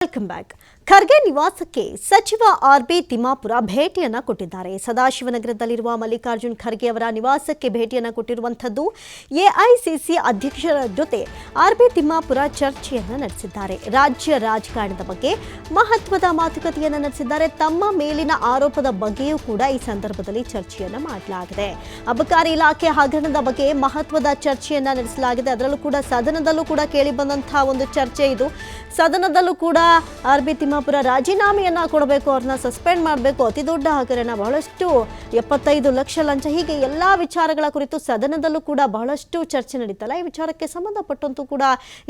Welcome back. Kharge ನಿವಾಸಕ್ಕೆ ಸಚಿವ RB. Timmapur ಭೇಟಿಯನ್ನ ಕೊಟ್ಟಿದ್ದಾರೆ. ಸದಾಶಿವನಗರದಲ್ಲಿರುವ ಮಲ್ಲಿಕಾರ್ಜುನ್ ಖರ್ಗೆ ಅವರ ನಿವಾಸಕ್ಕೆ ಭೇಟಿಯನ್ನ ಕೊಟ್ಟಿರುವಂಥದ್ದು. ಎಐಸಿಸಿ ಅಧ್ಯಕ್ಷರ ಜೊತೆ ಆರ್.ಬಿ. ತಿಮ್ಮಾಪುರ ಚರ್ಚೆಯನ್ನ ನಡೆಸಿದ್ದಾರೆ. ರಾಜ್ಯ ರಾಜಕಾರಣದ ಬಗ್ಗೆ ಮಹತ್ವದ ಮಾತುಕತೆಯನ್ನ ನಡೆಸಿದ್ದಾರೆ. ತಮ್ಮ ಮೇಲಿನ ಆರೋಪದ ಬಗ್ಗೆಯೂ ಕೂಡ ಈ ಸಂದರ್ಭದಲ್ಲಿ ಚರ್ಚೆಯನ್ನ ಮಾಡಲಾಗಿದೆ. ಅಬಕಾರಿ ಇಲಾಖೆ ಹಗರಣದ ಬಗ್ಗೆ ಮಹತ್ವದ ಚರ್ಚೆಯನ್ನ ನಡೆಸಲಾಗಿದೆ. ಅದರಲ್ಲೂ ಕೂಡ ಸದನದಲ್ಲೂ ಕೂಡ ಕೇಳಿ ಬಂದಂತಹ ಒಂದು ಚರ್ಚೆ ಇದು. ಸದನದಲ್ಲೂ ಕೂಡ ಆರ್.ಬಿ. ತಿಮ್ಮಾಪುರ ರಾಜೀನಾಮೆಯನ್ನ ಕೊಡಬೇಕು, ಅವ್ರನ್ನ ಸಸ್ಪೆಂಡ್ ಮಾಡಬೇಕು, ಅತಿ ದೊಡ್ಡ ಹಗರಣ, ಬಹಳಷ್ಟು 75 ಲಕ್ಷ ಲಂಚ, ಹೀಗೆ ಎಲ್ಲಾ ವಿಚಾರಗಳ ಕುರಿತು ಸದನದಲ್ಲೂ ಕೂಡ ಬಹಳಷ್ಟು ಚರ್ಚೆ ನಡೀತಲ್ಲ. ಈ ವಿಚಾರಕ್ಕೆ ಸಂಬಂಧಪಟ್ಟಂತೂ ಕೂಡ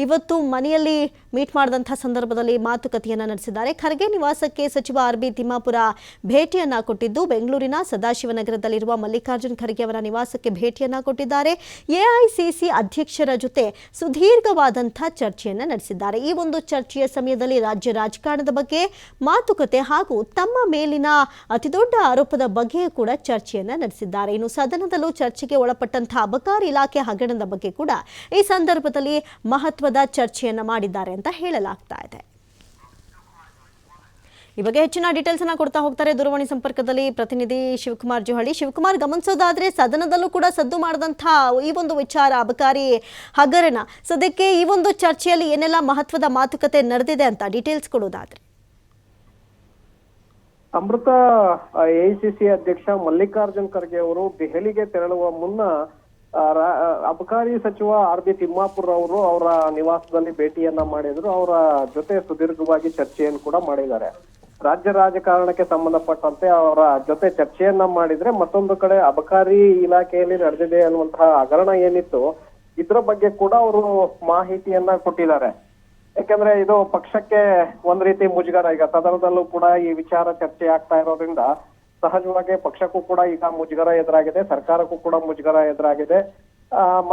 ಇವತ್ತು ಮನೆಯಲ್ಲಿ ಮೀಟ್ ಮಾಡಿದಂತಹ ಸಂದರ್ಭದಲ್ಲಿ ಮಾತುಕತೆಯನ್ನ ನಡೆಸಿದ್ದಾರೆ. ಖರ್ಗೆ ನಿವಾಸಕ್ಕೆ ಸಚಿವ ಆರ್.ಬಿ. ತಿಮ್ಮಾಪುರ ಭೇಟಿಯನ್ನ ಕೊಟ್ಟಿದ್ದು, ಬೆಂಗಳೂರಿನ ಸದಾಶಿವನಗರದಲ್ಲಿರುವ ಮಲ್ಲಿಕಾರ್ಜುನ್ ಖರ್ಗೆ ಅವರ ನಿವಾಸಕ್ಕೆ ಭೇಟಿಯನ್ನ ಕೊಟ್ಟಿದ್ದಾರೆ. ಎಐಸಿಸಿ ಅಧ್ಯಕ್ಷರ ಜೊತೆ ಸುದೀರ್ಘವಾದಂತಹ ಚರ್ಚೆಯನ್ನ ನಡೆಸಿದ್ದಾರೆ. ಈ ಒಂದು ಚರ್ಚೆಯ ಸಮಯದಲ್ಲಿ ರಾಜ್ಯ ರಾಜಕಾರಣದ ಬಗ್ಗೆ ಮಾತುಕತೆ ಹಾಗೂ ತಮ್ಮ ಮೇಲಿನ ಅತಿದೊಡ್ಡ ಆರೋಪದ ಬಗ್ಗೆ ಕೂಡ ಚರ್ಚೆಯನ್ನ ನಡೆಸಿದ್ದಾರೆ. ಇನ್ನು ಸದನದಲ್ಲೂ ಚರ್ಚೆಗೆ ಒಳಪಟ್ಟಂತಹ ಅಬಕಾರಿ ಇಲಾಖೆ ಹಗರಣದ ಬಗ್ಗೆ ಕೂಡ ಈ ಸಂದರ್ಭದಲ್ಲಿ ಮಹತ್ವದ ಚರ್ಚೆಯನ್ನ ಮಾಡಿದ್ದಾರೆ ಅಂತ ಹೇಳಲಾಗ್ತಾ ಇದೆ. ಈ ಬಗ್ಗೆ ಹೆಚ್ಚಿನ ಡೀಟೇಲ್ಸ್ ಅನ್ನ ಕೊಡ್ತಾ ಹೋಗ್ತಾರೆ ದೂರವಾಣಿ ಸಂಪರ್ಕದಲ್ಲಿ ಪ್ರತಿನಿಧಿ ಶಿವಕುಮಾರ್ ಜೋಹಳಿ. ಶಿವಕುಮಾರ್, ಗಮನಿಸೋದಾದ್ರೆ ಸದನದಲ್ಲೂ ಕೂಡ ಸದ್ದು ಮಾಡಿದಂತಹ ಈ ಒಂದು ವಿಚಾರ ಅಬಕಾರಿ ಹಗರಣ, ಸದ್ಯಕ್ಕೆ ಈ ಒಂದು ಚರ್ಚೆಯಲ್ಲಿ ಏನೆಲ್ಲ ಮಹತ್ವದ ಮಾತುಕತೆ ನಡೆದಿದೆ ಅಂತ ಡೀಟೇಲ್ಸ್ ಕೊಡೋದಾದ್ರೆ. ಅಮೃತ, ಎಐಸಿಸಿ ಅಧ್ಯಕ್ಷ ಮಲ್ಲಿಕಾರ್ಜುನ್ ಖರ್ಗೆ ಅವರು ದೆಹಲಿಗೆ ತೆರಳುವ ಮುನ್ನ ಅಬಕಾರಿ ಸಚಿವ ಆರ್.ಬಿ. ತಿಮ್ಮಾಪುರ್ ಅವರು ಅವರ ನಿವಾಸದಲ್ಲಿ ಭೇಟಿಯನ್ನ ಮಾಡಿದ್ರು. ಅವರ ಜೊತೆ ಸುದೀರ್ಘವಾಗಿ ಚರ್ಚೆಯನ್ನು ಕೂಡ ಮಾಡಿದ್ದಾರೆ. ರಾಜ್ಯ ರಾಜಕಾರಣಕ್ಕೆ ಸಂಬಂಧಪಟ್ಟಂತೆ ಅವರ ಜೊತೆ ಚರ್ಚೆಯನ್ನ ಮಾಡಿದ್ರೆ, ಮತ್ತೊಂದು ಕಡೆ ಅಬಕಾರಿ ಇಲಾಖೆಯಲ್ಲಿ ನಡೆದಿದೆ ಅನ್ನುವಂತಹ ಹಗರಣ ಏನಿತ್ತು ಇದ್ರ ಬಗ್ಗೆ ಕೂಡ ಅವರು ಮಾಹಿತಿಯನ್ನ ಕೊಟ್ಟಿದ್ದಾರೆ. ಯಾಕಂದ್ರೆ ಇದು ಪಕ್ಷಕ್ಕೆ ಒಂದ್ ರೀತಿ ಮುಜುಗರ. ಈಗ ಸದನದಲ್ಲೂ ಕೂಡ ಈ ವಿಚಾರ ಚರ್ಚೆ ಆಗ್ತಾ ಇರೋದ್ರಿಂದ ಸಹಜವಾಗಿ ಪಕ್ಷಕ್ಕೂ ಕೂಡ ಈಗ ಮುಜುಗರ ಎದುರಾಗಿದೆ, ಸರ್ಕಾರಕ್ಕೂ ಕೂಡ ಮುಜುಗರ ಎದುರಾಗಿದೆ.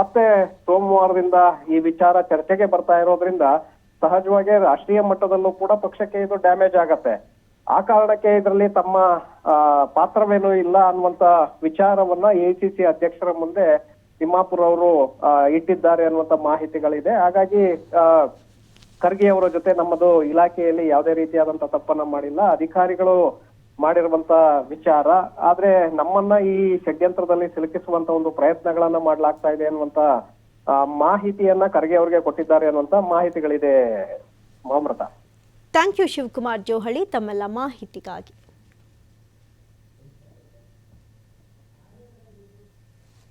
ಮತ್ತೆ ಸೋಮವಾರದಿಂದ ಈ ವಿಚಾರ ಚರ್ಚೆಗೆ ಬರ್ತಾ ಇರೋದ್ರಿಂದ ಸಹಜವಾಗಿ ರಾಷ್ಟ್ರೀಯ ಮಟ್ಟದಲ್ಲೂ ಕೂಡ ಪಕ್ಷಕ್ಕೆ ಇದು ಡ್ಯಾಮೇಜ್ ಆಗತ್ತೆ. ಆ ಕಾರಣಕ್ಕೆ ಇದರಲ್ಲಿ ತಮ್ಮ ಪಾತ್ರವೇನೂ ಇಲ್ಲ ಅನ್ನುವಂತ ವಿಚಾರವನ್ನ ಎಐಸಿಸಿ ಅಧ್ಯಕ್ಷರ ಮುಂದೆ ತಿಮ್ಮಾಪುರ್ ಅವರು ಇಟ್ಟಿದ್ದಾರೆ ಅನ್ನುವಂತ ಮಾಹಿತಿಗಳಿದೆ. ಹಾಗಾಗಿ ಖರ್ಗೆ ಅವರ ಜೊತೆ ನಮ್ಮದು ಇಲಾಖೆಯಲ್ಲಿ ಯಾವುದೇ ರೀತಿಯಾದಂತ ತಪ್ಪನ್ನ ಮಾಡಿಲ್ಲ, ಅಧಿಕಾರಿಗಳು ಮಾಡಿರುವಂತ ವಿಚಾರ, ಆದ್ರೆ ನಮ್ಮನ್ನ ಈ ಷಡ್ಯಂತ್ರದಲ್ಲಿ ಸಿಲುಕಿಸುವಂತ ಒಂದು ಪ್ರಯತ್ನಗಳನ್ನ ಮಾಡ್ಲಾಗ್ತಾ ಇದೆ ಅನ್ನುವಂತ ಮಾಹಿತಿಯನ್ನ ಖರ್ಗೆ ಅವರಿಗೆ ಕೊಟ್ಟಿದ್ದಾರೆ ಅನ್ನುವಂತ ಮಾಹಿತಿಗಳಿದೆ. ಅಮೃತ, ಥ್ಯಾಂಕ್ ಯು ಶಿವಕುಮಾರ್ ಜೋಹಳಿ ತಮ್ಮೆಲ್ಲ ಮಾಹಿತಿಗಾಗಿ.